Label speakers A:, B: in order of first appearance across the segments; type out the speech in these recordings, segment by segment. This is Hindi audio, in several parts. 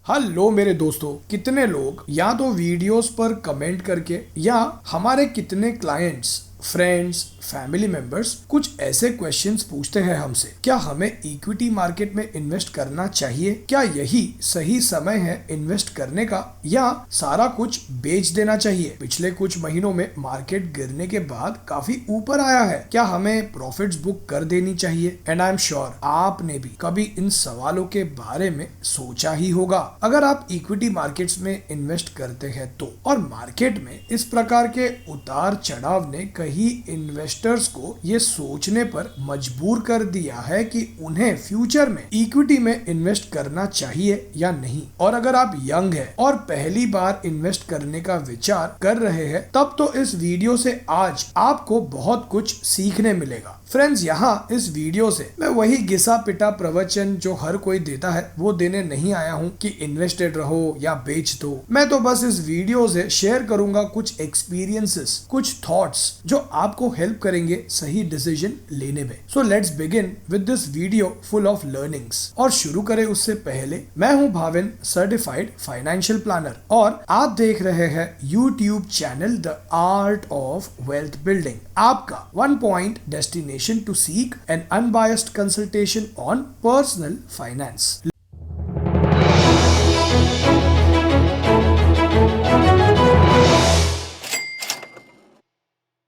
A: हेलो मेरे दोस्तों, कितने लोग या तो वीडियोस पर कमेंट करके या हमारे कितने क्लाइंट्स, फ्रेंड्स, फैमिली मेंबर्स कुछ ऐसे क्वेश्चंस पूछते हैं हमसे, क्या हमें इक्विटी मार्केट में इन्वेस्ट करना चाहिए? क्या यही सही समय है इन्वेस्ट करने का, या सारा कुछ बेच देना चाहिए? पिछले कुछ महीनों में मार्केट गिरने के बाद काफी ऊपर आया है, क्या हमें प्रॉफिट्स बुक कर देनी चाहिए? एंड आई एम श्योर आपने भी कभी इन सवालों के बारे में सोचा ही होगा। अगर आप इक्विटी मार्केट्स में इन्वेस्ट करते हैं तो, और मार्केट में इस प्रकार के उतार चढ़ाव ने कई इन्वेस्टर्स को ये सोचने पर मजबूर कर दिया है कि उन्हें फ्यूचर में इक्विटी में इन्वेस्ट करना चाहिए या नहीं। और अगर आप यंग हैं और पहली बार इन्वेस्ट करने का विचार कर रहे हैं, तब तो इस वीडियो से आज आपको बहुत कुछ सीखने मिलेगा। फ्रेंड्स, यहाँ इस वीडियो से मैं वही घिसा पिटा प्रवचन जो हर कोई देता है वो देने नहीं आया हूँ कि इन्वेस्टेड रहो या बेच दो। मैं तो बस इस वीडियो से शेयर करूंगा कुछ एक्सपीरियंसेस, कुछ थॉट्स जो आपको हेल्प करेंगे सही डिसीजन लेने में। So let's begin with this video full of learnings. और शुरू करें उससे पहले, मैं हूं भाविन, सर्टिफाइड फाइनेंशियल प्लानर, और आप देख रहे हैं YouTube channel the art of wealth building, आपका one point destination to seek an unbiased consultation on personal finance.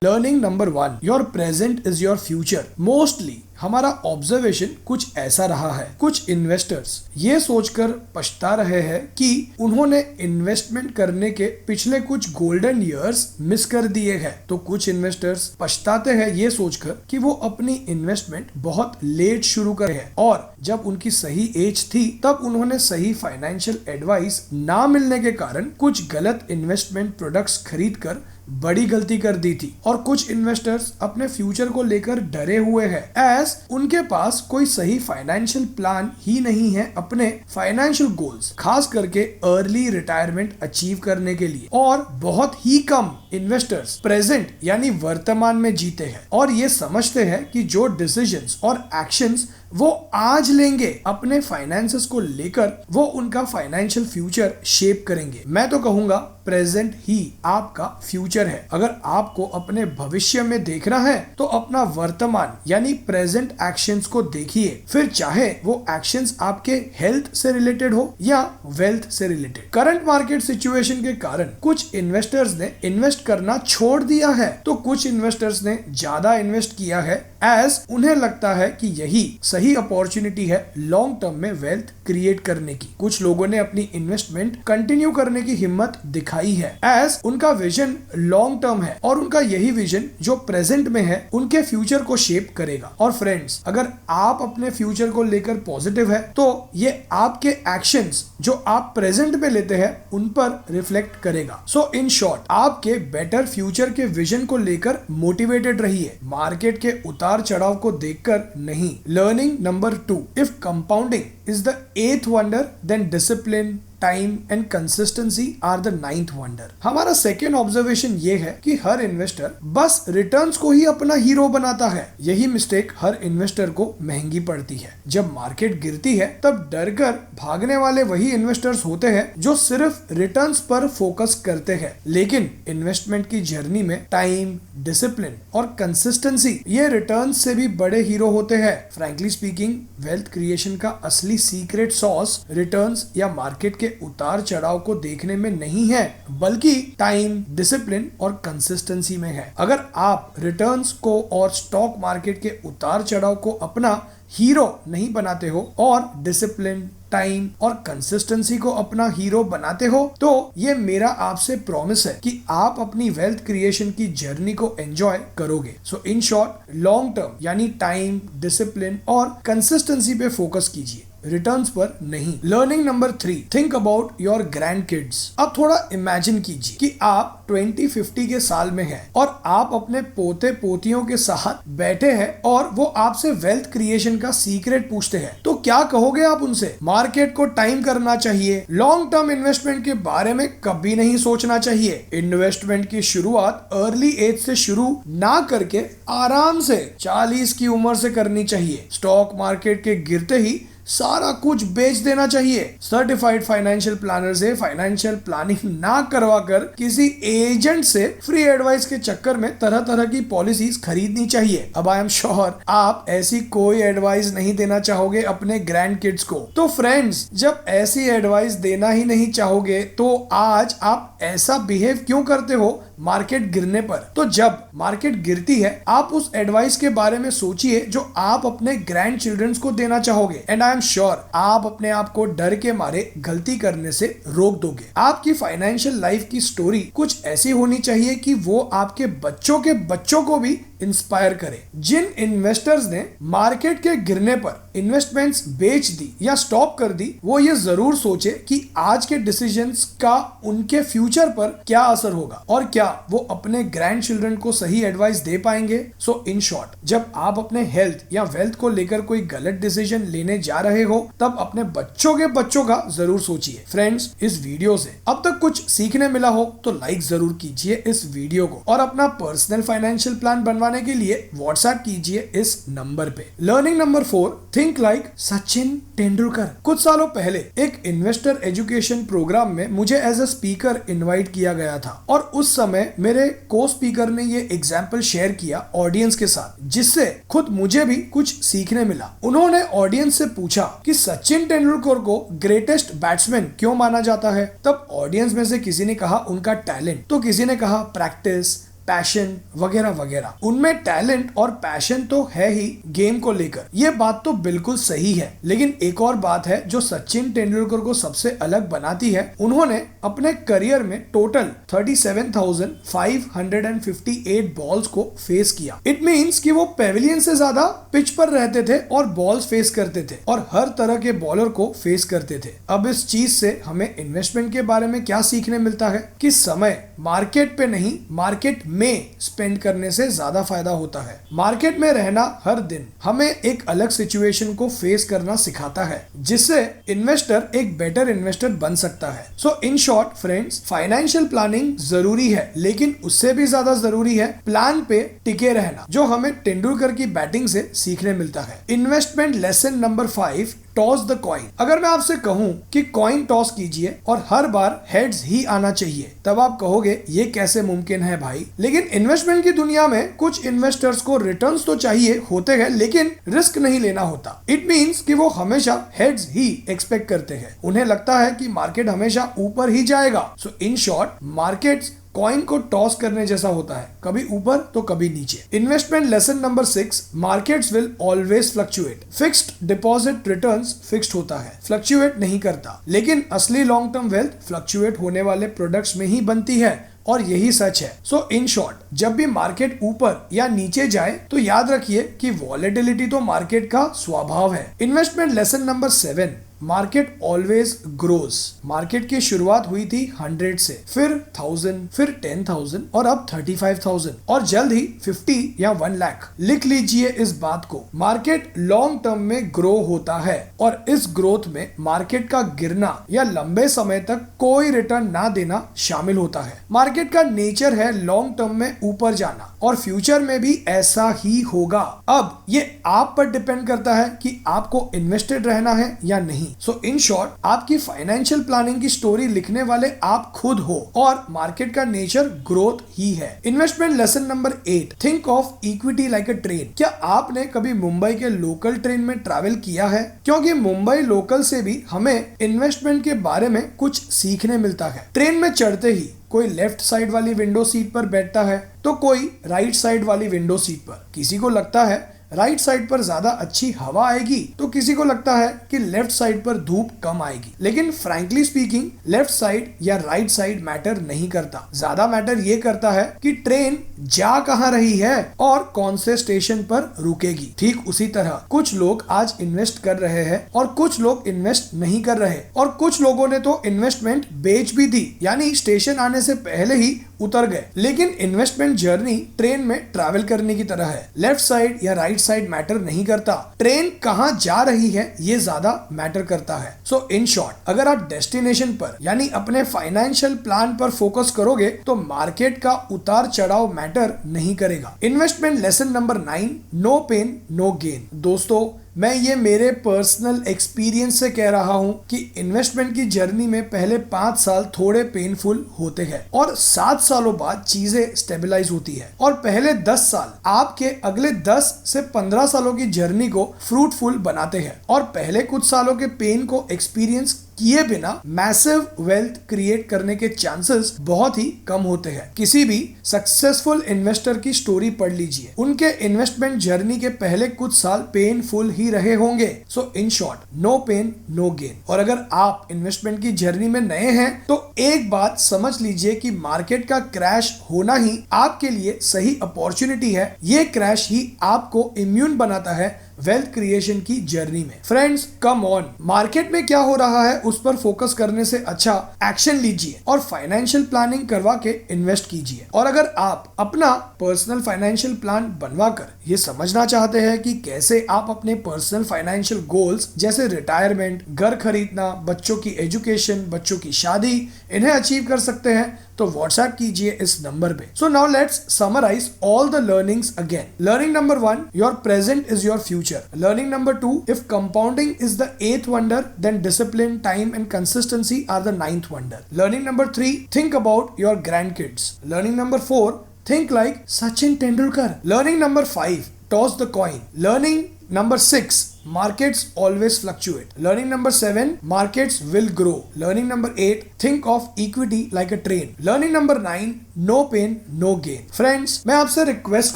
A: Learning number 1, your present is your future. Mostly हमारा ऑब्जर्वेशन कुछ ऐसा रहा है, कुछ इन्वेस्टर्स ये सोचकर पछता रहे हैं कि उन्होंने इन्वेस्टमेंट करने के पिछले कुछ गोल्डन ईयर्स मिस कर दिए हैं। तो कुछ इन्वेस्टर्स पछताते हैं ये सोचकर कि वो अपनी इन्वेस्टमेंट बहुत लेट शुरू करे हैं, और जब उनकी सही एज थी तब उन्होंने सही फाइनेंशियल एडवाइस ना मिलने के कारण कुछ गलत इन्वेस्टमेंट प्रोडक्ट्स खरीद कर बड़ी गलती कर दी थी। और कुछ इन्वेस्टर्स अपने फ्यूचर को लेकर डरे हुए हैं, एज उनके पास कोई सही फाइनेंशियल प्लान ही नहीं है अपने फाइनेंशियल गोल्स, खास करके अर्ली रिटायरमेंट अचीव करने के लिए। और बहुत ही कम इन्वेस्टर्स प्रेजेंट यानी वर्तमान में जीते हैं और ये समझते हैं कि जो डिसीजंस और एक्शंस वो आज लेंगे अपने फाइनेंसेस को लेकर, वो उनका फाइनेंशियल फ्यूचर शेप करेंगे। मैं तो कहूंगा प्रेजेंट ही आपका फ्यूचर है। अगर आपको अपने भविष्य में देखना है तो अपना वर्तमान यानी प्रेजेंट एक्शंस को देखिए, फिर चाहे वो एक्शंस आपके हेल्थ से रिलेटेड हो या वेल्थ से रिलेटेड। करंट मार्केट सिचुएशन के कारण कुछ इन्वेस्टर्स ने इन्वेस्ट करना छोड़ दिया है, तो कुछ इन्वेस्टर्स ने ज्यादा इन्वेस्ट किया है, एज उन्हें लगता है कि यही सही अपॉर्चुनिटी है लॉन्ग टर्म में वेल्थ क्रिएट करने की। कुछ लोगों ने अपनी इन्वेस्टमेंट कंटिन्यू करने की हिम्मत दिखाई है, एज उनका विजन लॉन्ग टर्म है और उनका यही विजन जो प्रेजेंट में है उनके फ्यूचर को शेप करेगा। और फ्रेंड्स, अगर आप अपने फ्यूचर को लेकर पॉजिटिव है तो ये आपके एक्शंस जो आप प्रेजेंट में लेते हैं उन पर रिफ्लेक्ट करेगा। सो इन शॉर्ट, आपके बेटर फ्यूचर के विजन को लेकर मोटिवेटेड रहिए, मार्केट के उतार चढ़ाव को देखकर नहीं। Learning number 2, if compounding is the 8th wonder, then discipline, time and consistency are the 9th wonder. हमारा सेकेंड ऑब्जर्वेशन ये है कि हर इन्वेस्टर बस रिटर्न्स को ही अपना हीरो बनाता है। यही मिस्टेक हर इन्वेस्टर को महंगी पड़ती है। जब मार्केट गिरती है तब डरकर भागने वाले वही इन्वेस्टर्स होते हैं जो सिर्फ रिटर्न्स पर फोकस करते हैं, लेकिन इन्वेस्टमेंट की जर्नी में टाइम, डिसिप्लिन और कंसिस्टेंसी ये रिटर्न्स से भी बड़े हीरो होते हैं। फ्रैंकली स्पीकिंग, वेल्थ क्रिएशन का असली सीक्रेट सॉस रिटर्न्स या मार्केट के उतार चढ़ाव को देखने में नहीं है, बल्कि टाइम, डिसिप्लिन और कंसिस्टेंसी में है। अगर आप रिटर्न्स को और स्टॉक मार्केट के उतार चढ़ाव को अपना हीरो नहीं बनाते हो और डिसिप्लिन, टाइम और कंसिस्टेंसी को अपना हीरो बनाते हो, तो ये मेरा आपसे प्रॉमिस है कि आप अपनी वेल्थ क्रिएशन की जर्नी को एंजॉय करोगे। सो इन शॉर्ट, लॉन्ग टर्म यानी टाइम, डिसिप्लिन और कंसिस्टेंसी पे फोकस कीजिए, रिटर्न्स पर नहीं। Learning number 3, think about your grand kids. अब थोड़ा इमेजिन कीजिए कि आप 2050 के साल में हैं और आप अपने पोते पोतियों के साथ बैठे हैं और वो आपसे वेल्थ क्रिएशन का सीक्रेट पूछते हैं, तो क्या कहोगे आप उनसे? मार्केट को टाइम करना चाहिए, लॉन्ग टर्म इन्वेस्टमेंट के बारे में कभी नहीं सोचना चाहिए, इन्वेस्टमेंट की शुरुआत अर्ली एज से शुरू ना करके आराम से 40 की उम्र से करनी चाहिए, स्टॉक मार्केट के गिरते ही सारा कुछ बेच देना चाहिए। सर्टिफाइड फाइनेंशियल प्लानर से फाइनेंशियल प्लानिंग ना करवा कर किसी एजेंट से फ्री एडवाइस के चक्कर में तरह तरह की पॉलिसीज खरीदनी चाहिए। अब आई एम श्योर आप ऐसी कोई एडवाइस नहीं देना चाहोगे अपने ग्रैंड किड्स को। तो फ्रेंड्स, जब ऐसी एडवाइस देना ही नहीं चाहोगे तो आज आप ऐसा बिहेव क्यों करते हो मार्केट गिरने पर? तो जब मार्केट गिरती है आप उस एडवाइस के बारे में सोचिए जो आप अपने ग्रैंड चिल्ड्रंस को देना चाहोगे, एंड आई एम श्योर आप अपने आप को डर के मारे गलती करने से रोक दोगे। आपकी फाइनेंशियल लाइफ की स्टोरी कुछ ऐसी होनी चाहिए कि वो आपके बच्चों को भी इंस्पायर करे। जिन इन्वेस्टर्स ने मार्केट के गिरने पर इन्वेस्टमेंट्स बेच दी या स्टॉप कर दी, वो ये जरूर सोचे कि आज के डिसीजंस का उनके फ्यूचर पर क्या असर होगा और क्या वो अपने ग्रैंड चिल्ड्रन को सही एडवाइस दे पाएंगे। सो इन शॉर्ट, जब आप अपने हेल्थ या वेल्थ को लेकर कोई गलत डिसीजन लेने जा रहे हो तब अपने बच्चों का जरूर सोचिए। फ्रेंड्स, इस वीडियो से अब तक कुछ सीखने मिला हो तो लाइक जरूर कीजिए इस वीडियो को और अपना पर्सनल फाइनेंशियल प्लान बनवाने के लिए व्हाट्सएप कीजिए इस नंबर पे। Learning number 4, think like Sachin Tendulkar. कुछ सालों पहले एक इन्वेस्टर एजुकेशन प्रोग्राम में मुझे एज अ स्पीकर इनवाइट किया गया था और उस समय मेरे को स्पीकर ने ये एग्जाम्पल शेयर किया ऑडियंस के साथ, जिससे खुद मुझे भी कुछ सीखने मिला। उन्होंने ऑडियंस से पूछा कि सचिन तेंदुलकर को ग्रेटेस्ट बैट्समैन क्यों माना जाता है। तब ऑडियंस में से किसी ने कहा उनका टैलेंट, तो किसी ने कहा प्रैक्टिस, पैशन वगैरह वगैरह। उनमें टैलेंट और पैशन तो है ही गेम को लेकर, ये बात तो बिल्कुल सही है, लेकिन एक और बात है जो सचिन तेंदुलकर को सबसे अलग बनाती है। उन्होंने अपने करियर में टोटल 37,558 बॉल्स को फेस किया। इट मींस कि वो पेविलियन से ज्यादा पिच पर रहते थे और बॉल्स फेस करते थे और हर तरह के बॉलर को फेस करते थे। अब इस चीज से हमें इन्वेस्टमेंट के बारे में क्या सीखने मिलता है कि समय मार्केट पे नहीं, मार्केट में स्पेंड करने से ज्यादा फायदा होता है। मार्केट में रहना हर दिन हमें एक अलग सिचुएशन को फेस करना सिखाता है, जिससे इन्वेस्टर एक बेटर इन्वेस्टर बन सकता है। So in short friends, financial planning जरूरी है, लेकिन उससे भी ज्यादा जरूरी है प्लान पे टिके रहना, जो हमें तेंदुलकर की बैटिंग से सीखने मिलता है। Investment lesson number 5, toss the coin. अगर मैं आपसे कहूं कि कॉइन टॉस कीजिए और हर बार हेड्स ही आना चाहिए, तब आप कहोगे ये कैसे मुमकिन है भाई। लेकिन इन्वेस्टमेंट की दुनिया में कुछ इन्वेस्टर्स को रिटर्न्स तो चाहिए होते हैं, लेकिन रिस्क नहीं लेना होता। इट मींस कि वो हमेशा हेड्स ही एक्सपेक्ट करते हैं। उन्हें लगता है कि मार्केट हमेशा ऊपर ही जाएगा। सो इन शॉर्ट, मार्केट्स कॉइन को टॉस करने जैसा होता है, कभी ऊपर तो कभी नीचे। Investment lesson number 6, markets will always fluctuate. Fixed deposit returns fixed होता है, फ्लक्चुएट नहीं करता, लेकिन असली लॉन्ग टर्म वेल्थ फ्लक्चुएट होने वाले प्रोडक्ट्स में ही बनती है और यही सच है। सो इन शॉर्ट, जब भी मार्केट ऊपर या नीचे जाए तो याद रखिए कि वॉलेटिलिटी तो मार्केट का स्वभाव है। Investment lesson number 7, market always grows. Market की शुरुआत हुई थी 100 से, फिर 1000, फिर 10,000 और अब 35,000 और जल्द ही 50 या 1 लाख। लिख लीजिए इस बात को, मार्केट लॉन्ग टर्म में ग्रो होता है और इस ग्रोथ में मार्केट का गिरना या लंबे समय तक कोई रिटर्न ना देना शामिल होता है। मार्केट का नेचर है लॉन्ग टर्म में ऊपर जाना और फ्यूचर में भी ऐसा ही होगा। अब ये आप पर डिपेंड करता है कि आपको इन्वेस्टेड रहना है या नहीं। सो इन शॉर्ट, आपकी फाइनेंशियल प्लानिंग की स्टोरी लिखने वाले आप खुद हो और मार्केट का नेचर ग्रोथ ही है। Investment lesson number 8, think of equity like a train. क्या आपने कभी मुंबई के लोकल ट्रेन में ट्रैवल किया है? क्योंकि मुंबई लोकल से भी हमें इन्वेस्टमेंट के बारे में कुछ सीखने मिलता है। ट्रेन में चढ़ते ही कोई लेफ्ट साइड वाली विंडो सीट पर बैठता है तो कोई राइट साइड वाली विंडो सीट पर। किसी को लगता है राइट साइड पर ज्यादा अच्छी हवा आएगी तो किसी को लगता है कि लेफ्ट साइड पर धूप कम आएगी। लेकिन फ्रैंकली स्पीकिंग, लेफ्ट साइड या राइट साइड मैटर नहीं करता। ज्यादा मैटर ये करता है कि ट्रेन जा कहां रही है और कौन से स्टेशन पर रुकेगी। ठीक उसी तरह कुछ लोग आज इन्वेस्ट कर रहे हैं और कुछ लोग इन्वेस्ट नहीं कर रहे, और कुछ लोगों ने तो इन्वेस्टमेंट बेच भी दी, यानी स्टेशन आने से पहले ही उतर गए। लेकिन इन्वेस्टमेंट जर्नी ट्रेन में ट्रैवल करने की तरह है। लेफ्ट साइड या राइट साइड मैटर नहीं करता, ट्रेन कहां जा रही है ये ज्यादा मैटर करता है। सो इन शॉर्ट, अगर आप डेस्टिनेशन पर यानी अपने फाइनेंशियल प्लान पर फोकस करोगे तो मार्केट का उतार चढ़ाव मैटर नहीं करेगा। Investment lesson number 9, no pain no gain. दोस्तों, मैं ये मेरे पर्सनल एक्सपीरियंस से कह रहा हूँ कि इन्वेस्टमेंट की जर्नी में पहले 5 साल थोड़े पेनफुल होते हैं और 7 सालों बाद चीजें स्टेबलाइज होती है और पहले 10 साल आपके अगले 10 से 15 सालों की जर्नी को फ्रूटफुल बनाते हैं और पहले कुछ सालों के पेन को एक्सपीरियंस किए बिना मैसिव वेल्थ क्रिएट करने के चांसेस बहुत ही कम होते हैं। किसी भी सक्सेसफुल इन्वेस्टर की स्टोरी पढ़ लीजिए, उनके इन्वेस्टमेंट जर्नी के पहले कुछ साल पेनफुल ही रहे होंगे। So in short, no pain no gain. और अगर आप इन्वेस्टमेंट की जर्नी में नए हैं तो एक बात समझ लीजिए कि मार्केट का क्रैश होना ही आपके लिए सही अपॉर्चुनिटी है। ये क्रैश ही आपको इम्यून बनाता है वेल्थ क्रिएशन की जर्नी में। फ्रेंड्स, कम ऑन, मार्केट में क्या हो रहा है उस पर फोकस करने से अच्छा एक्शन लीजिए और फाइनेंशियल प्लानिंग करवा के इन्वेस्ट कीजिए। और अगर आप अपना पर्सनल फाइनेंशियल प्लान बनवाकर ये समझना चाहते हैं कि कैसे आप अपने पर्सनल फाइनेंशियल गोल्स जैसे रिटायरमेंट, घर खरीदना, बच्चों की एजुकेशन, बच्चों की शादी, इन्हें अचीव कर सकते हैं तो व्हाट्सएप कीजिए इस नंबर पे। So now let's summarise all the learnings again. Learning number 1, your present is your future. Learning number 2, if compounding is the 8th wonder, then discipline, time and consistency are the 9th wonder. Learning number 3, think about your grandkids. Learning number 4, think like Sachin Tendulkar. Learning number 5, toss the coin. Learning number 6, markets always fluctuate. Learning number 7, markets will grow. Learning number 8, think of equity like a train. Learning number 9, no pain no gain. Friends, मैं आपसे रिक्वेस्ट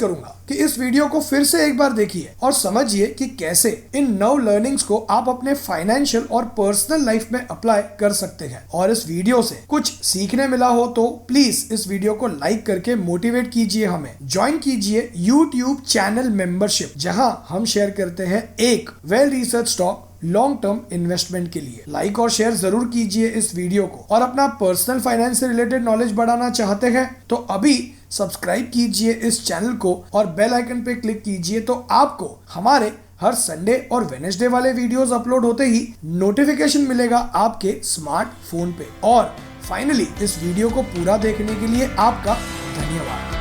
A: करूंगा कि इस वीडियो को फिर से एक बार देखिए और समझिए कि कैसे इन 9 लर्निंग्स को आप अपने फाइनेंशियल और पर्सनल लाइफ में अप्लाई कर सकते हैं। और इस वीडियो से कुछ सीखने मिला हो तो प्लीज इस वीडियो को लाइक करके मोटिवेट कीजिए हमें। ज्वाइन कीजिए यूट्यूब चैनल मेंबरशिप, जहां हम शेयर करते हैं एक well research stock long term investment के लिए। लाइक और शेयर जरूर कीजिए इस वीडियो को। और अपना पर्सनल फाइनेंस से रिलेटेड नॉलेज बढ़ाना चाहते हैं तो अभी सब्सक्राइब कीजिए इस चैनल को और बेल आइकन पे क्लिक कीजिए तो आपको हमारे हर संडे और वेडनेसडे वाले वीडियोस अपलोड होते ही नोटिफिकेशन मिलेगा आपके स्मार्टफोन पे। और फाइनली इस वीडियो को पूरा देखने के लिए आपका धन्यवाद।